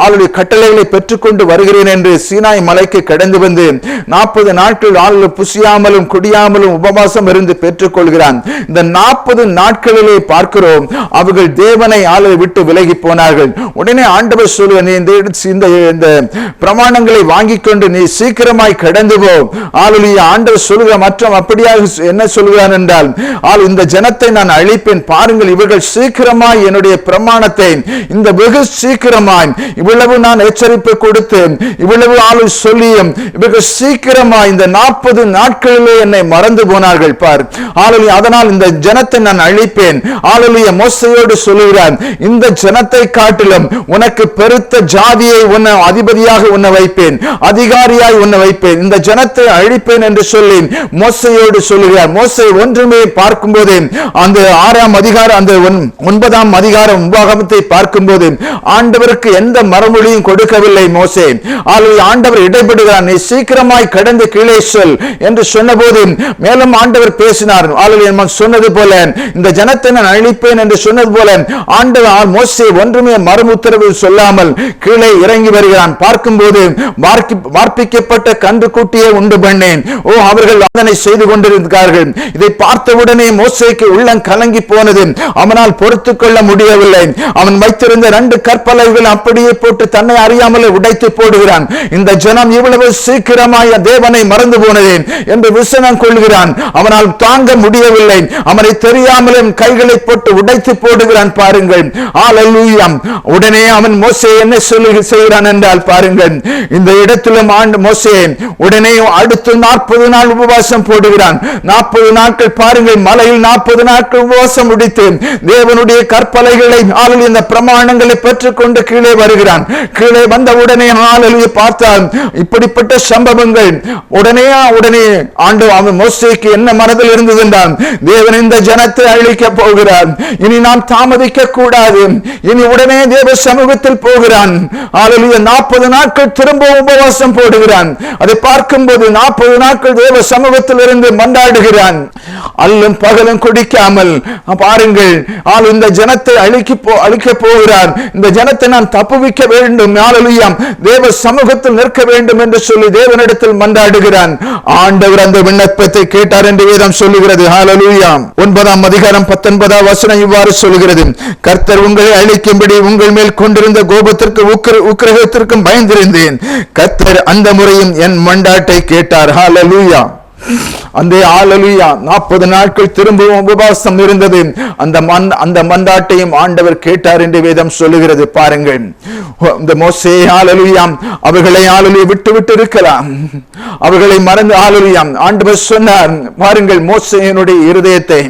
A: ஆளுடைய கட்டளைகளை பெற்றுக்கொண்டு வருகிறேன் என்று சீனாய் மலைக்கு கடந்து வந்து 40 நாட்கள் ஆளு புசியாமலும் குடியாமலும் உபவாசம் இருந்து பெற்றுக் கொள்கிறான். இந்த 40 நாட்களிலே பார்க்கிறோம் அவர்கள் தேவனை ஆளை விட்டு விலகி போனார்கள். உடனே ஆண்டவர் சொல்லுவார், இந்த பிரமாணங்களை வாங்கி கொண்டு நீ சீக்கிரமாய் கடந்து போ. ஹல்லேலூயா ஆண்டவர் சொல்லுகிற மற்றும் அப்படியாக என்ன சொல்கிறான் என்றால், இந்த ஜனத்தை நான் அழிப்பேன். பாருங்கள், இவர்கள் சீக்கிரமாய் என்னுடைய பிரமாணத்தை இந்த வெகு சீக்கிரமாய் இவ்வளவு நான் எச்சரிப்பு கொடுத்து இவ்வளவு ஆளு சொல்லியும் இவர்கள் சீக்கிரமா இந்த 40 நாட்களிலே என்னை மறந்து போனார்கள். பார், அதனால் இந்த ஜனத்தை நான் அழிப்பேன். மோசேயோடு சொல்லுகிறான், இந்த ஜனத்தை காட்டிலும் உனக்கு பெருத்த ஜாதியை உன்னை அதிபதியாக உன்னை வைப்பேன், அதிகாரியாய் உன்னை வைப்பேன், இந்த ஜனத்தை அழிப்பேன் என்று சொல்லி மோசேயோடு சொல்லுகிறார். மோசே ஒன்றுமே பார்க்கும் போது அந்த 6ஆம் அதிகாரம் அந்த 9ஆம் அதிகாரம் உபாகமத்தை பார்க்கும் போது ஆண்டவருக்கு எந்த மறுமொழியும் கொடுக்கவில்லை மோசே. ஆண்டவர் இடைபடுகிறார், நீ சீக்கிரமாய் கடந்து கீழே சொல் என்று சொன்னபோது மேலும் ஆண்டவர் பேசினார். சொன்னது போல இந்த ஜனத்தை நான் அழிப்பேன் என்று சொன்னது போல ஆண்டவர் மோசே ஒன்றுமே மறுமுத்தரவு சொல்லாமல் கீழே இறங்கி வருகிறான். பார்க்கும்போது வார்ப்பிக்கப்பட்ட கன்றுக்குட்டியை உண்டு பண்ணேன். அவர்கள் அதனை செய்து கொண்டிருந்தார்கள். இதை பார்த்தவுடனே மோசேக்கு உள்ளம் கலங்கி போனது. அவனால் பொறுத்துக் கொள்ள முடியவில்லை. அவன் வைத்திருந்த 2 கற்பலைகள் அப்படியே போட்டு தன்னை அறியாமலே உடைத்து போடுகிறான். இந்த ஜனம் இவ்வளவு சீக்கிரமாய் தேவனை மறந்து போனதேன் என்று விசனம் கொள்கிறான். அவனால் தாங்க முடியவில்லை. அவனை தெரியாமலே கைகளை போட்டு உடைத்து போடுகிறான். பாருங்கள், ஹல்லேலூயா. உடனே அவன் மோசே என்ன செய்கிறான் என்றால், பாருங்கள், இந்த இடத்திலும் மோசே உடனே அடுத்து 40 நாள் உபவாசம் போடுகிறான். 40 நாட்கள் பாருங்கள், மலையில் 40 நாட்கள் உபவாசம் முடித்து தேவனுடைய கற்பலைகளை இந்த பிரமாணங்களை பெற்றுக்கொண்டு கீழே வருகிறான். கீழே வந்த உடனே பார்த்தால் இப்படிப்பட்ட சம்பவங்கள் உடனே அவன் மோசேக்கு என்ன மனதில் இருந்தது என்றால், தேவன் இந்த ஜனத்தை அழிக்க போகிறார், இனி நாம் தாமதிக்க கூடாது, இனி உடனே தேவ சமூகத்தில் போகிறான். 40 நாட்கள் திரும்ப உபவாசம் போடுகிறான். அதை பார்க்கும்போது 40 நாட்கள் தேவ சமூகத்தில் இருந்து மன்றாடுகிறான். அல்லும் பகலும் குடிக்காமல் பாருங்கள், இந்த ஜனத்தை அழிக்க போகிறார், இந்த ஜனத்தை நான் தப்புவிக்க வேண்டும், ஹalleluya, தேவ சமூகத்தில் நிற்க வேண்டும் என்று சொல்லி தேவனிடத்தில் மன்றாடுகிறான். ஆண்டவர் அந்த விண்ணப்பத்தை கேட்டார் என்று வேதம் சொல்லுகிறது. ஹalleluya. 9ஆம் அதிகாரம் 19ஆம் வசனம் இவ்வாறு சொல்கிறது, கர்த்தர் உங்களை அழிக்கும்படி உங்கள் மேல் கொண்டிருந்த கோபத்திற்கு உக்கிரகத்திற்கும் பயந்திருந்தேன். கர்த்தர் அந்த முறையும் என் மன்றாட்டை கேட்டார். ஹalleluya. அந்த ஹalleluya 40 நாட்கள் திரும்பவும் உபவாசம் இருந்தது. அந்த மன்றாட்டையும் ஆண்டவர் கேட்டார் என்று வேதம் சொல்லுகிறது. பாருங்கள், இந்த மோசே ஹalleluya அவர்களை ஹalleluya விட்டு இருக்கலாம், அவர்களை மறந்து ஹalleluya ஆண்டவர் சொன்னார். பாருங்கள், மோசேயினுடைய இருதயத்தை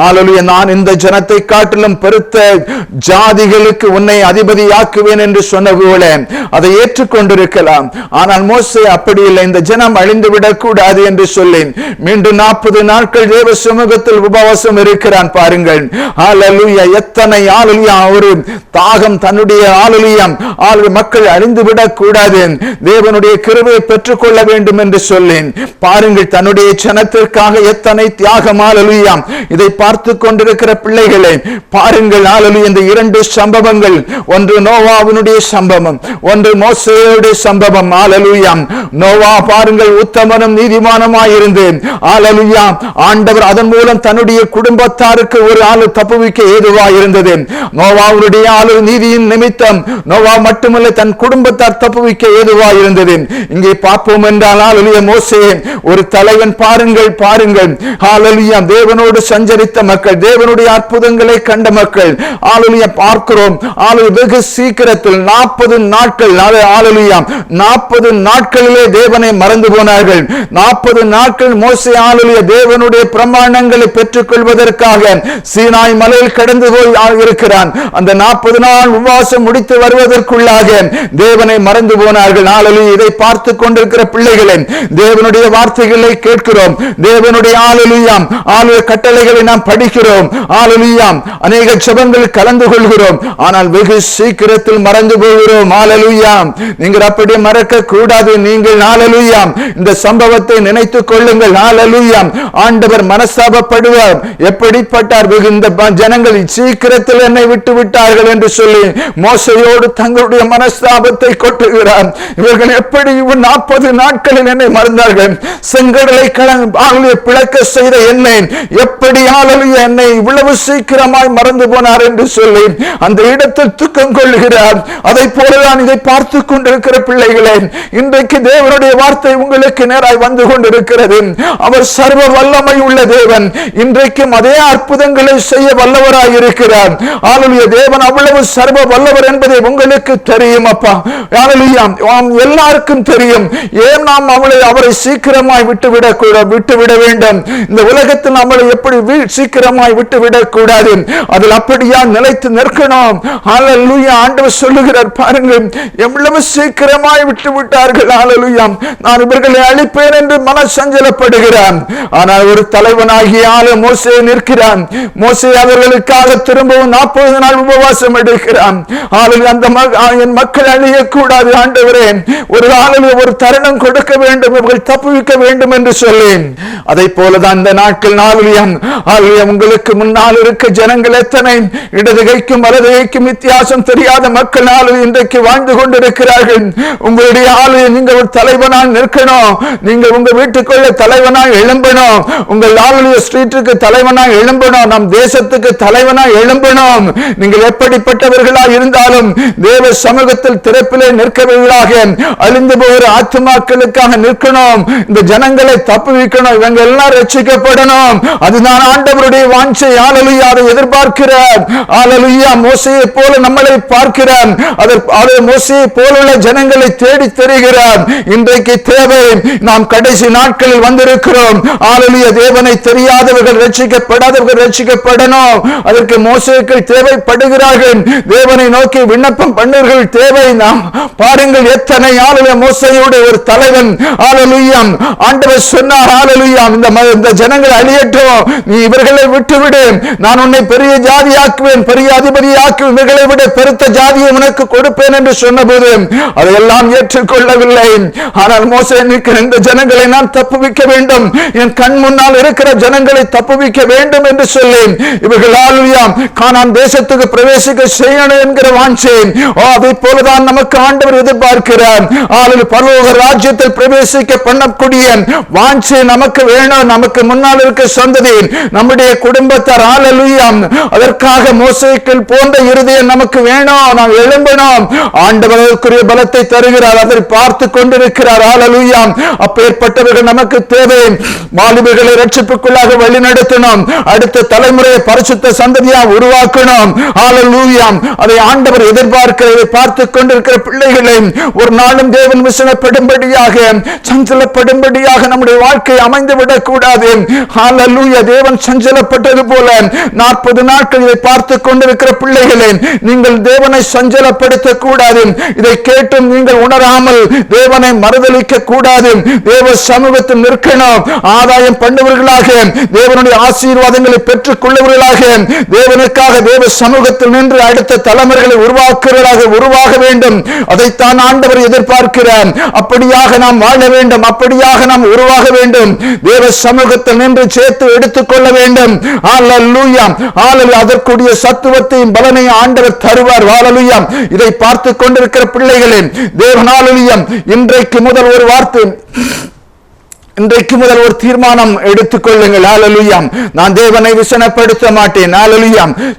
A: ஹalleluya நான் இந்த ஜனத்தை காட்டிலும் பெருத்த ஜாதிகளுக்கு உன்னை அதிபதியாக்குவேன் என்று சொன்ன போல அதை ஏற்றுக்கொண்டிருக்கலாம். ஆனால் மோசே அப்படி இல்லை, இந்த ஜனம் அழிந்து விடக் கூடாது என்று சொல்லி மீண்டும் 40 நாட்கள் தேவ சமூகத்தில் உபவாசம் இருக்கிறான். பாருங்கள் ஹalleluya, எத்தனை ஹalleluya ஒரு தாகம், தன்னுடைய ஹalleluya மக்கள் அழிந்து விடக் கூடாது, தேவனுடைய கிருபையை பெற்றுக் கொள்ள வேண்டும் என்று சொல்லி பாருங்கள், தன்னுடைய ஜனத்திற்காக எத்தனை தியாகம். ஹalleluya, இதை பார்த்து கொண்டிருக்கிற பிள்ளைகளை பாருங்கள், ஹalleluya இந்த 2 சம்பவங்கள், ஒன்று நோவாவினுடைய சம்பவம், ஒன்று மோசேயுடைய சம்பவம். ஹalleluya, நோவா பாருங்கள் உத்தமனும் நீதிமானுமாய் இருந்து ஹalleluya ஆண்டவர் அதன் மூலம் தன்னுடைய குடும்பத்தாருக்கு ஒரு ஆளு தப்புவிக்க ஏதுவாய் இருந்தது. நோவாவுடைய நீதியின் நிமித்தம் நோவா மட்டுமல்ல தன் குடும்பத்தார் தப்புவிக்க ஏதுவாய் இருந்தது. இங்கே பார்ப்போம் என்றால் ஹalleluya மோசே ஒரு தலைவன். பாருங்கள் ஹalleluya தேவனோடு சஞ்சரித்த மக்கள், தேவனுடைய அற்புதங்களை கண்ட மக்கள் ஹalleluya பார்க்கிறோம். வெகு சீக்கிரத்தில் 40 நாட்கள் ஹalleluya 40 நாட்களிலே தேவனை மறந்து போனார்கள். 40 நாட்கள் மோசே ஹalleluya தேவனுடைய பிரமாணங்களை பெற்றுக் கொள்வதற்காக சீனாய் மலையில் கடந்து போய் இருக்கிறான். அந்த 40 நாள் உபவாசம் முடித்து வருவதற்குள்ளாக தேவனை மறந்து போனார்கள். ஹalleluya இதை பார்த்து கொண்டிருக்கிற பிள்ளைகளே, தேவனுடைய வார்த்தைகளை கேட்கிறோம், தேவனுடைய ஹalleluya கட்டளைகளை நாம் படிக்கிறோம், ஹalleluya அநேக ஜெபங்கள் கலந்து கொள்கிறோம், ஆனால் வெகு சீக்கிரத்தில் மறந்து போகிறோம். ஹalleluya நீங்கள் அப்படி மறக்க கூடாது. நீங்கள் ஹalleluya இந்த சம்பவத்தை நினைத்துக் கொள்ளுங்கள். ஹalleluya ஆண்டவர் மனஸ்தாபப்படுவார். எப்படிப்பட்டார், இந்த ஜனங்கள் சீக்கிரத்தில் என்னை விட்டு விட்டார்கள் என்று சொல்லி மோசேயோடு தங்களுடைய மனஸ்தாபத்தை கொட்டுகிறார். இவர்கள் எப்படி 40 நாட்களில் என்னை மறந்தார்கள், செங்கடலை பிளக்க செய்த என்னை எப்படி ஹalleluya என்னை இவ்வளவு சீக்கிரமாய் மறந்து போனார் என்று சொல்லி அந்த இடத்தில் துக்கம் கொள்ளுகிறார். அதை போலதான் இதை பார்த்து கொண்டிருக்கிற பிள்ளைகளே, இன்றைக்கு தேவனுடைய வார்த்தை உங்களுக்கு நேராய் வந்து கொண்டிருக்கிறது. அவர் சர்வ வல்லமை உள்ள தேவன், இன்றைக்கும் அதே அற்புதங்களை செய்ய வல்லவராய் இருக்கிறார். ஹalleluya தேவன் அவ்வளவு சர்வ வல்லவர் என்பதை உங்களுக்கு தெரியும் அப்பா. ஹalleluya எல்லாருக்கும் தெரியும். ஏன் நாம் அவரை சீக்கிரமாய் விட்டுவிட வேண்டும்? இந்த உலகத்தில் நம்மளை எப்படி சீக்கிரமாய் விட்டுவிடக் கூடாது, அதில் அப்படியா நிலைத்து நிற்கணும். ஹalleluya ஆண்டவர் சொல்லுகிறார், பாருங்கள் எவ்வளவு சீக்கிரமாய் விட்டு விட்டார்கள். ஹalleluya நான் இவர்களை அழிப்பேன் என்று மனசஞ்சலப்படுகிறான். ஆனால் ஒரு தலைவனாகிய மோசே நிற்கிறான். மோசே அவர்களுக்காக திரும்பவும் 40 நாள் உபவாசம் எடுக்கிறான். அந்த என் மக்கள் அழியக்கூடாது ஆண்டவரே, ஒரு தருணம் கொடுக்க வேண்டும், இவர்கள் தப்புவிக்க வேண்டும் என்று சொல்லி அதை போலதான் இந்த நாட்கள் உங்களுக்கு முன்னால் இருக்க ஜனங்கள் எத்தனை இடது கைக்கும் வலது கைக்கும் வித்தியாசம் தெரியாத மக்கள் இன்றைக்கு வாழ்ந்து கொண்டிருக்கிறார்கள். உங்களுடைய நீங்கள் ஒரு தலைவனாக நிற்கணும், நீங்கள் உங்க வீட்டுக்குள்ள தலைவனாக எழும்பணும், உங்கள் ஸ்ட்ரீட்டுக்கு தலைவனாக எழும்பணும், நம் தேசத்துக்கு தலைவனாக எழும்பணும். நீங்கள் எப்படிப்பட்டவர்களாக இருந்தாலும் தேவ சமூகத்தில் திறப்பிலே நிற்கவர்களாக அழிந்து போகிற ஆத்துமாக்களுக்காக நிற்கணும். இந்த ஜனங்களை தப்புவிக்கணும், இவங்க எல்லாம் ரட்சிக்கப்படணும். அதுதான் ஆண்டவருடைய வாஞ்சை. ஹalleluya அதை எதிர்பார்க்கிறார். ஹalleluya மோசேயை போல நம்மளை பார்க்கிறார். அதை மோசேயை போலுள்ள ஜனங்களை தேடி தெரிகிறார். இன்றைக்கு தேவை, நாம் கடைசி நாட்களில் வந்திருக்கிறோம். ஹalleluya தேவனை தெரியாதவர்கள் ரட்சிக்கப்படாதவர்கள் ரட்சிக்கப்படணும். அதற்கு மோசேக்கள் தேவைப்படுகிறார்கள். தேவனை நோக்கி விண்ணப்பம் பண்ணுவர்கள் தேவை. நாம் பாருங்கள் எத்தனை மோசேயோடு ஒரு தலைவன் ஹalleluya ஆண்டவர் சொன்னார், ஹalleluya இந்த ஜனங்கள் அழியட்டும், நீ இவர்களை விட்டுவிடு, நான் உன்னை பெரிய ஜாதியாக்குவேன், பெரிய அதிபதியாக்குவேன், இவர்களை விட பெருத்த ஜாதியை உனக்கு கொடுப்பேன் என்று சொன்னபோது அதையெல்லாம் ஏற்றுக்கொள்ளவில்லை. ஆனால் மோசே இந்த ஜனங்களை நான் தப்புவிக்க தப்புவிக்க வேண்டும், என் கண் முன்னால் இருக்கிற ஜனங்களை தப்புவிக்க வேண்டும் என்று சொல்லி இவர்கள் கானான் தேசத்துக்கு பிரவேசிக்க செய்யணும் என்கிற வாஞ்சை. அதை போலதான் நமக்கு ஆண்டவர் எதிர்பார்க்கிறார். பரலோக ராஜ்யத்தில் பிரவேசிக்க பண்ணக்கூடிய வாஞ்சை நமக்கு வேணும். நமக்கு முன்னால் இருக்க சந்ததி, நம்முடைய குடும்பத்தார். அதற்காக மோசேக்கு போன்ற இருதயம் நமக்கு வேணும். நாம் எழும்பணும். ஆண்டவர் அதற்குரிய பலத்தை தருகிறார். அதை பார்த்து கொண்டிருக்கிறார். அப்பேற்பட்டவர்கள் நமக்கு தேவை. வாலிபர்களை ரட்சிப்புக்குள்ளாக வழி நடத்தணும். அடுத்த தலைமுறையை பரிசுத்த சந்ததியா உருவாக்கணும். அதை ஆண்டவர் எதிர்பார்க்கிறதை பார்த்து கொண்டிருக்கிற பிள்ளைகளை ஒரு நாளும் தேவன் விசனப்படும்படியாக, சஞ்சலப்படும்படியாக நம்முடைய வாழ்க்கை அமைந்துவிடக் கூடாது. தேவன் சஞ்சலப்பட்டது போல 40 நாட்கள் இதை பார்த்து கொண்டிருக்கிற பிள்ளைகளை நீங்கள் தேவனை சஞ்சலப்படுத்த கூடாது. இதை கேட்டும் நீங்கள் உணராமல் தேவனை மறுதலிக்க கூடாது. தேவ சமூகத்தில் நிற்கணும். ஆதாயம் பண்ணுவர்களாக, தேவனுடைய ஆசீர்வாதங்களை பெற்றுக் கொள்ளுவர்களாக, தேவனுக்காக தேவ சமூகத்தில் நின்று அடுத்த தலைமுறைகளை உருவாக வேண்டும். அதைத்தான் ஆண்டவர் எதிர்பார்க்கிறார். அப்படியாக நாம் வாழ வேண்டும். அப்படியாக நாம் உருவாக வேண்டும். தேவ சமூகத்தில் நின்று சேர்த்து எடுத்துக் கொள்ள வேண்டும். அதற்குரிய சத்துவத்தையும் பலனையும் ஆண்டவர் தருவார். இதை பார்த்து கொண்டிருக்கிற பிள்ளைகளே, தேவனாலுயம் இன்றைக்கு முதல் ஒரு வார்த்தை, இன்றைக்கு முதல் ஒரு தீர்மானம் எடுத்துக் கொள்ளுங்கள். நான் தேவனை விசனப்படுத்த மாட்டேன்.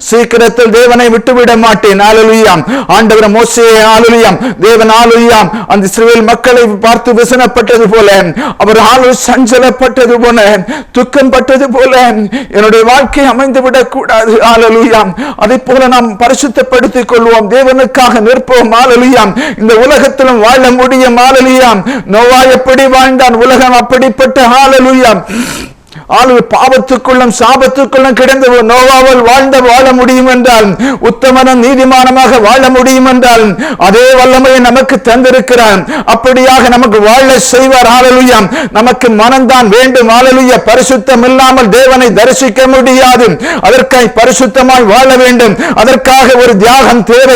A: சீக்கிரத்தில் தேவனை விட்டுவிட மாட்டேன். ஆண்டவர் மோசே தேவன் அந்த இஸ்ரவேல் மக்களை பார்த்து விசனப்பட்டது போல, அவர் சஞ்சலப்பட்டது போல, துக்கம் பட்டது போல என்னுடைய வாழ்க்கை அமைந்து விடக் கூடாது. அதை போல நாம் பரிசுத்தப்படுத்திக் கொள்வோம். தேவனுக்காக நிற்போம். இந்த உலகத்திலும் வாழ முடியும். நோவா எப்படி வாழ்ந்தான், உலகம் அப்படி பாவத்துக்குள்ளும் சாபத்துக்குள்ளும் கிடந்து நோவாவால் வாழ முடியும் என்றால், உத்தமனும் நீதிமானமாக வாழ முடியும் என்றால், அதே வல்லமையை நமக்கு தந்திருக்கிறான். அப்படியாக நமக்கு வாழ செய்வார். நமக்கு மனம்தான் வேண்டும். பரிசுத்தம் இல்லாமல் தேவனை தரிசிக்க முடியாது. அதற்காக பரிசுத்தமாய் வாழ வேண்டும். அதற்காக ஒரு தியாகம் தேவை.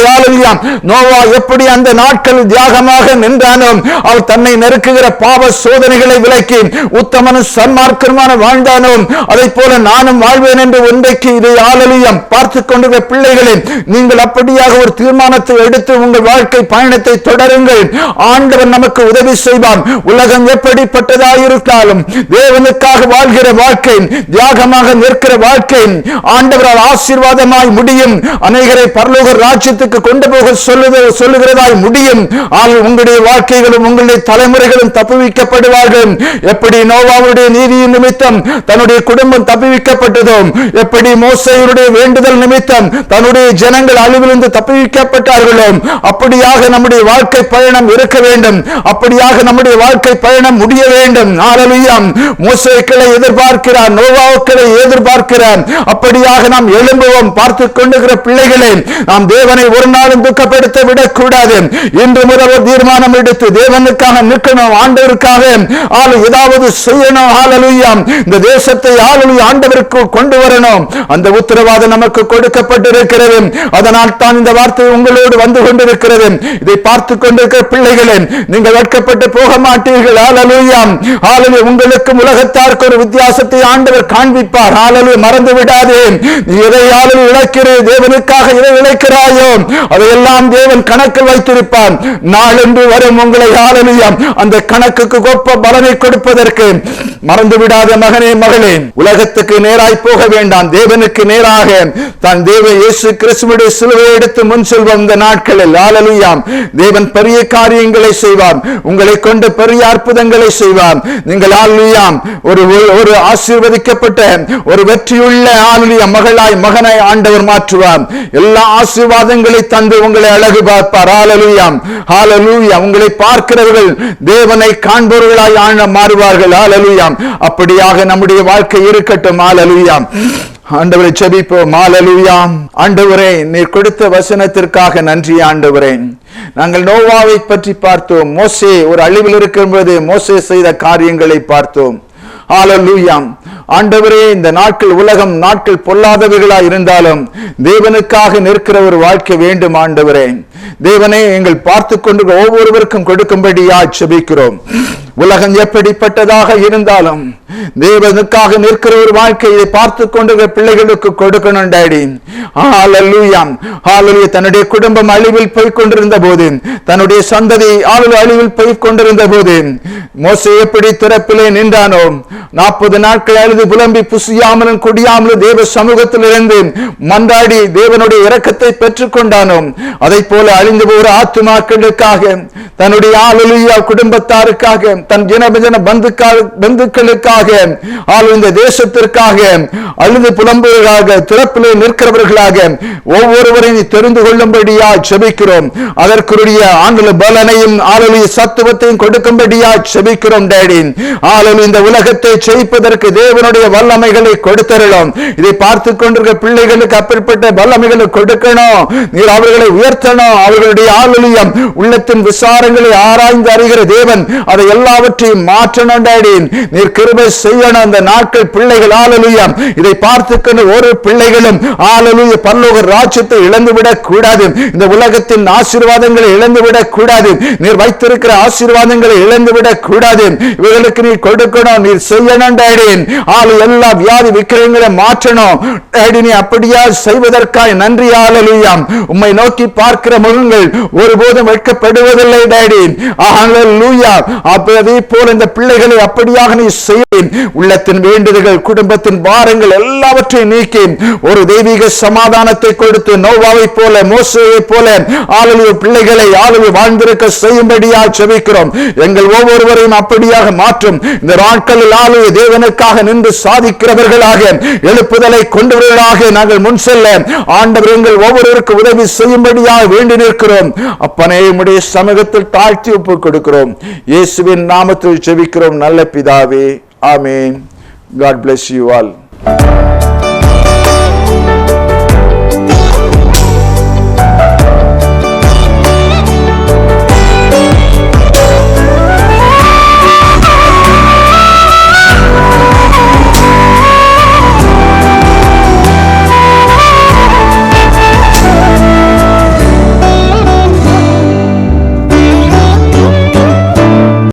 A: நோவா எப்படி அந்த நாட்கள் தியாகமாக நின்றானோ, அவர் தன்னை நெருக்குகிற பாவ சோதனைகளை விலக்கி உத்தமனும் சன்மார்க்கமான அதை போல நானும் வாழ்வேன் என்று இன்றைக்கு இதை பார்த்துக் கொண்டிருக்கிற பிள்ளைகளே, நீங்கள் அப்படியாக ஒரு தீர்மானத்தை எடுத்து உங்கள் வாழ்க்கை பயணத்தை தொடருங்கள். ஆண்டவர் நமக்கு உதவி செய்வார். உலகம் எப்படிப்பட்டதாயிருந்தாலும் தேவனுக்காக வாழ்கிற வாழ்க்கை, தியாகமாக நிற்கிற வாழ்க்கை ஆண்டவரால் ஆசீர்வாதமாய் முடியும். அநேகரை பரலோக ராஜ்யத்துக்கு கொண்டு போக சொல்லுகிறதாய் முடியும். உங்களுடைய வாழ்க்கைகளும் உங்களுடைய தலைமுறைகளும் தப்புவிக்கப்படுவார்கள். எப்படி நோவாவுடைய நீதியின் நிமித்தம் தன்னுடைய குடும்பம் தப்புவிக்கப்பட்டதும், எப்படி மோசேயுடைய வேண்டுதல் நிமித்தம் தன்னுடைய ஜனங்கள் அழிவிலிருந்து தப்புவிக்கப்பட்டார்களோ, அப்படியாக நம்முடைய வாழ்க்கை பயணம் இருக்க வேண்டும். அப்படியாக நம்முடைய வாழ்க்கை பயணம் முடிய வேண்டும். மோசேக்களை எதிர்பார்க்கிறார், நோவாக்களை எதிர்பார்க்கிறார். அப்படியாக நாம் எழும்புவோம். பார்த்துக் கொண்டிருக்கிற பிள்ளைகளே, நாம் தேவனை ஒரு நாளும் துக்கப்படுத்த விடக்கூடாது. இன்று முதல் ஒரு தீர்மானம் எடுத்து தேவனுக்காக நிற்கணும். ஆண்டவருக்காக ஏதாவது செய்யணும். இந்த தேசத்தை ஆண்டவருக்கு கொண்டு வரணும். அந்த உத்தரவாதம் நமக்கு கொடுக்கப்பட்டிருக்கிறது. அதனால் தான் இந்த வார்த்தை உங்களோடு வந்து கொண்டிருக்கிறது. இதை பார்த்துக் கொண்டிருக்கிற பிள்ளைகளே, நீங்கள் வெட்கப்பட்டு போக மாட்டீர்கள். உங்களுக்கு உலகத்தாருக்கு ஒரு வித்தியாசத்தை ஆண்டவர் காண்பிப்பார். மறந்து விடாதே. நீ எதை இழக்கிறாய், தேவனுக்காக எதை இழக்கிறாயோ அதையெல்லாம் தேவன் கணக்கில் வைத்திருப்பார். நாளென்று வரும் உங்களை அந்த கணக்குக்கு ஒப்ப பலனை கொடுப்பதற்கு மறந்து விடாத மகனே, மகளே, உலகத்துக்கு நேராய் போக வேண்டாம். தேவனுக்கு நேராக தான் தேவ இயேசு கிறிஸ்துவுடைய சிலுவை எடுத்து முன் செல்வோம். இந்த நாட்களில் தேவன் பெரிய காரியங்களை செய்வார். உங்களை கொண்டு பெரிய அற்புதங்களை செய்வார். நீங்கள் ஒரு ஆசீர்வதிக்கப்பட்ட ஒரு வெற்றியுள்ள மகளாய் மகனாய் ஆண்டவர் மாற்றுவார். எல்லா ஆசீர்வாதங்களை தந்து உங்களை அழகு பார்ப்பார். உங்களை பார்க்கிறவர்கள் தேவனை காண்பவர்களாய் மாறுவார்கள். அப்படியாக நம்முடைய வாழ்க்கை இருக்கட்டும். ஆண்டவரை செபிப்போம். ஆண்டவரே, நீர் கொடுத்த வசனத்திற்காக நன்றி. ஆண்டவரே, நாங்கள் நோவாவை பற்றி பார்த்தோம். மோசே ஒரு அழிவில் இருக்கும்போது மோசே செய்த காரியங்களை பார்த்தோம். ஆண்டவரே, இந்த நாட்கள் உலகம் நாட்கள் பொல்லாதவைகளாய் இருந்தாலும் தேவனுக்காக நிற்கிற ஒரு வாழ்க்கை வேண்டும். ஆண்டவரே, தேவனே, எங்கள் பார்த்து கொண்டு ஒவ்வொருவருக்கும் கொடுக்கும்படியாய் செபிக்கிறோம். உலகம் எப்படிப்பட்டதாக இருந்தாலும் தேவனுக்காக நிற்கிற ஒரு வாழ்க்கையை பார்த்து கொண்டு பிள்ளைகளுக்கு கொடுக்கணும் டாடி. ஹல்லேலூயா, ஹல்லேலூயா. தன்னுடைய குடும்பம் அழிவில் போய் கொண்டிருந்த போது, தன்னுடைய சந்ததி அழிவில் போய் கொண்டிருந்த போது மோசே எப்படி திறப்பிலே நின்றானோ, 40 நாட்கள் அழுது புலம்பி புசியாமலும் குடியாமலும் தேவ சமூகத்தில் இருந்து மன்றாடி தேவனுடைய இரக்கத்தை பெற்றுக் கொண்டானோ, அதை போல அழிந்து போகிற ஆத்துமாக்களுக்காக, தன்னுடைய ஹல்லேலூயா குடும்பத்தாருக்காக, தன் ஜன பந்துக்களுக்காக, இந்த தேசத்திற்காக அழுது புலம்புவதாக திறப்பிலே நிற்கிறவர்களாக ஒவ்வொருவரையும் தெரிந்து கொள்ளும்படியா செபிக்கிறோம். அதற்குரிய ஆண்டுல பலனையும் சத்துவத்தையும் கொடுக்கும்படியா செபிக்கிறோம் டாடி. இந்த உலகத்தை ஜெயிப்பதற்கு தேவனுடைய வல்லமைகளை கொடுத்தரலாம். இதை பார்த்து கொண்டிருக்கிற பிள்ளைகளுக்கு அப்படிப்பட்ட வல்லமைகளை கொடுக்கணும். நீர் அவர்களை உயர்த்தணும். அவர்களுடைய ஆளுலியம் உள்ளத்தின் விசாரங்களை ஆராய்ந்து அறிகிற தேவன், அதை எல்லாவற்றையும் மாற்றணும் டாடி. நீர் கிருபை செய்யணும். அந்த நாட்கள் பிள்ளைகள் ஆளுலியம் இதை பார்த்துக்கொண்டு ஒரு பிள்ளைகளும் ஆளுலிய பரலோக ராஜ்யத்தை இழந்துவிடக் கூடாது. இந்த உலகத்தின் ஆசீர்வாதங்களை இழந்துவிடக் கூடாது. நீர் வைத்திருக்கிற ஆசீர்வாதங்களை இழந்துவிடக் கூடாது. இவர்களுக்கு நீ கொடுக்கணும், நீர் செய்யணும் டாடி. எல்லா வியாதி விக்கிரங்களை மாற்றணும் டாடி. நீ அப்படியா செய்வதற்காக நன்றி. ஹல்லேலூயா. உம்மை நோக்கி பார்க்கிற முகங்கள் ஒருபோதும் வெட்கப்படுவதில்லை டாடி. ஹல்லேலூயா. அதே போல இந்த பிள்ளைகளை அப்படியாக நீ செய்ய, உள்ளத்தின் வேண்டுதல்கள், குடும்பத்தின் பாரங்கள் எல்லாவற்றையும் நீக்கி ஒரு தெய்வீக சமாதானத்தை கொடுத்து நோவாவை போல, மோசேயை போல பிள்ளைகளை வாழ்ந்திருக்க செய்யும்படியாக செபிக்கிறோம். எங்கள் ஒவ்வொருவரையும் அப்படியாக மாற்றும். இந்த நாட்களில் தேவனுக்காக நின்று சாதிக்கிறவர்களாக, எழுப்புதலை கொண்டவர்களாக நாங்கள் முன் செல்ல ஆண்டவர் எங்கள் ஒவ்வொருவருக்கு உதவி செய்யும்படியாக வேண்டி நிற்கிறோம். அப்பனே, உம்முடைய சமூகத்தில் தாழ்த்தி ஒப்புக் கொடுக்கிறோம். இயேசுவின் நாமத்தில் செபிக்கிறோம் நல்ல பிதாவே. ஆமென். God bless you all.